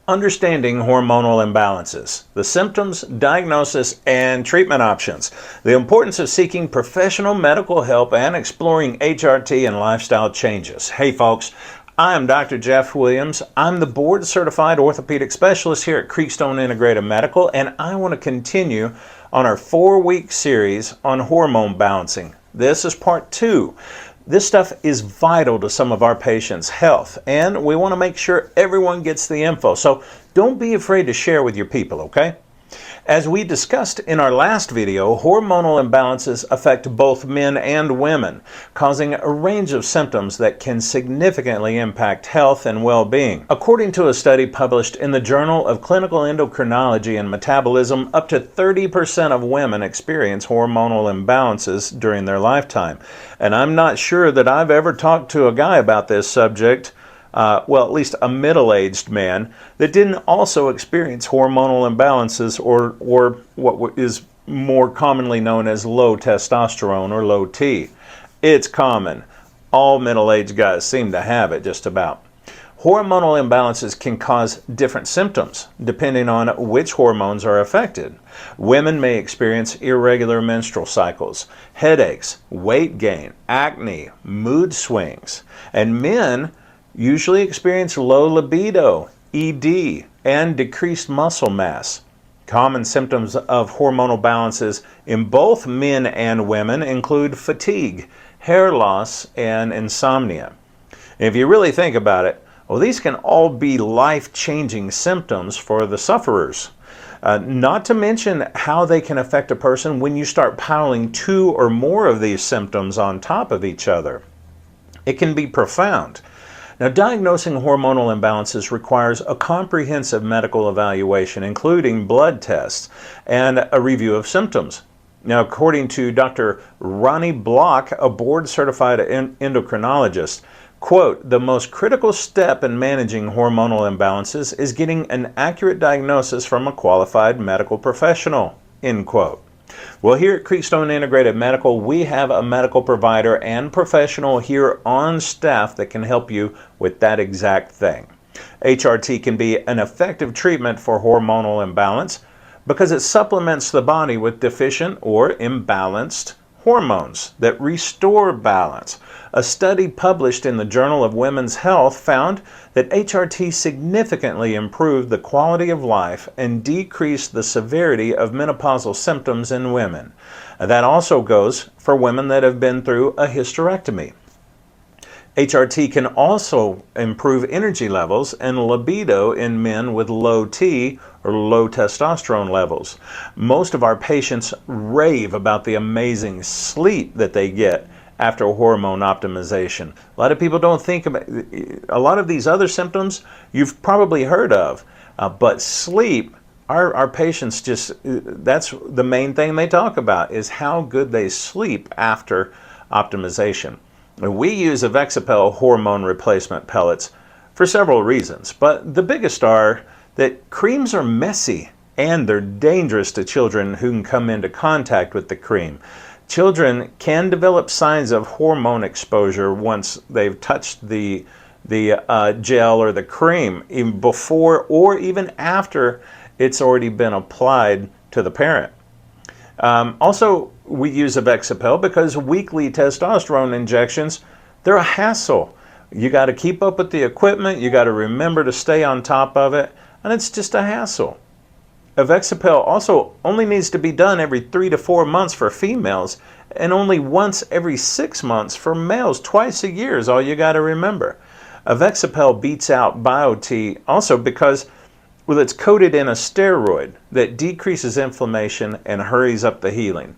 Understanding hormonal imbalances, the symptoms, diagnosis, and treatment options, the importance of seeking professional medical help, and exploring HRT and lifestyle changes. Hey folks, I'm Dr. Jeff Williams. I'm the board-certified orthopedic specialist here at Creekstone Integrated Medical, and I want to continue on our 4-week series on hormone balancing. This is part 2. This stuff is vital to some of our patients' health, and we want to make sure everyone gets the info. So don't be afraid to share with your people, okay? As we discussed in our last video, hormonal imbalances affect both men and women, causing a range of symptoms that can significantly impact health and well-being. According to a study published in the Journal of Clinical Endocrinology and Metabolism, up to 30% of women experience hormonal imbalances during their lifetime. And I'm not sure that I've ever talked to a guy about this subject, well, at least a middle-aged man, that didn't also experience hormonal imbalances or what is more commonly known as low testosterone or low T. It's common. All middle-aged guys seem to have it just about. Hormonal imbalances can cause different symptoms depending on which hormones are affected. Women may experience irregular menstrual cycles, headaches, weight gain, acne, mood swings, and men usually experience low libido, ED, and decreased muscle mass. Common symptoms of hormonal balances in both men and women include fatigue, hair loss, and insomnia. And if you really think about it, well, these can all be life-changing symptoms for the sufferers. Not to mention how they can affect a person when you start piling 2 or more of these symptoms on top of each other. It can be profound. Now, diagnosing hormonal imbalances requires a comprehensive medical evaluation, including blood tests and a review of symptoms. Now, according to Dr. Ronnie Block, a board-certified endocrinologist, quote, "The most critical step in managing hormonal imbalances is getting an accurate diagnosis from a qualified medical professional," end quote. Well, here at Creekstone Integrated Medical, we have a medical provider and professional here on staff that can help you with that exact thing. HRT can be an effective treatment for hormonal imbalance because it supplements the body with deficient or imbalanced hormones that restore balance. A study published in the Journal of Women's Health found that HRT significantly improved the quality of life and decreased the severity of menopausal symptoms in women. That also goes for women that have been through a hysterectomy. HRT can also improve energy levels and libido in men with low T or low testosterone levels. Most of our patients rave about the amazing sleep that they get after hormone optimization. A lot of people don't think about a lot of these other symptoms you've probably heard of, but sleep, our patients just, that's the main thing they talk about, is how good they sleep after optimization. We use evexipel hormone replacement pellets for several reasons, but the biggest are that creams are messy and they're dangerous to children who can come into contact with the cream. Children can develop signs of hormone exposure once they've touched the gel or the cream, even before or even after it's already been applied to the parent. Also, we use evexipel because weekly testosterone injections, they're a hassle. You got to keep up with the equipment, you got to remember to stay on top of it, and it's just a hassle. Evexipel also only needs to be done every 3 to 4 months for females and only once every 6 months for males. Twice a year is all you got to remember. Evexipel beats out biot also because, well, it's coated in a steroid that decreases inflammation and hurries up the healing.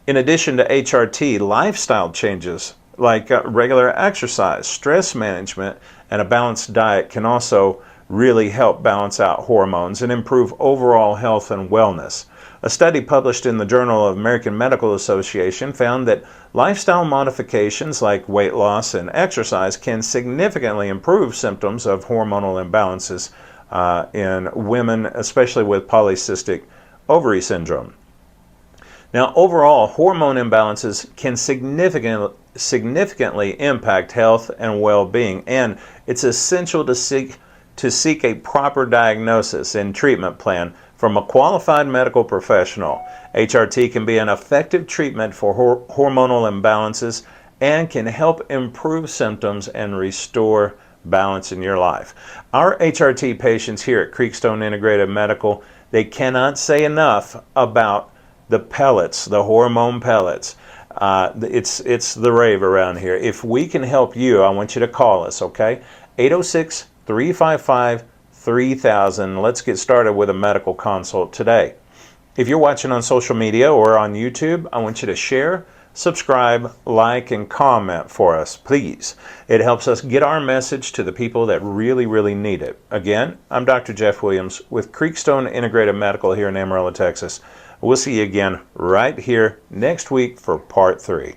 In addition to HRT, lifestyle changes like regular exercise, stress management, and a balanced diet can also really help balance out hormones and improve overall health and wellness. A study published in the Journal of American Medical Association found that lifestyle modifications like weight loss and exercise can significantly improve symptoms of hormonal imbalances in women, especially with polycystic ovary syndrome. Now, overall, hormone imbalances can significantly impact health and well-being, and it's essential to seek to seek a proper diagnosis and treatment plan from a qualified medical professional. HRT can be an effective treatment for hormonal imbalances and can help improve symptoms and restore balance in your life. Our HRT patients here at Creekstone Integrated Medical, they cannot say enough about the pellets, the hormone pellets. It's the rave around here. If we can help you, I want you to call us, okay? 806-355-3000. Let's get started with a medical consult today. If you're watching on social media or on YouTube, I want you to share, subscribe, like, and comment for us, please. It helps us get our message to the people that really, really need it. Again, I'm Dr. Jeff Williams with Creekstone Integrated Medical here in Amarillo, Texas. We'll see you again right here next week for part 3.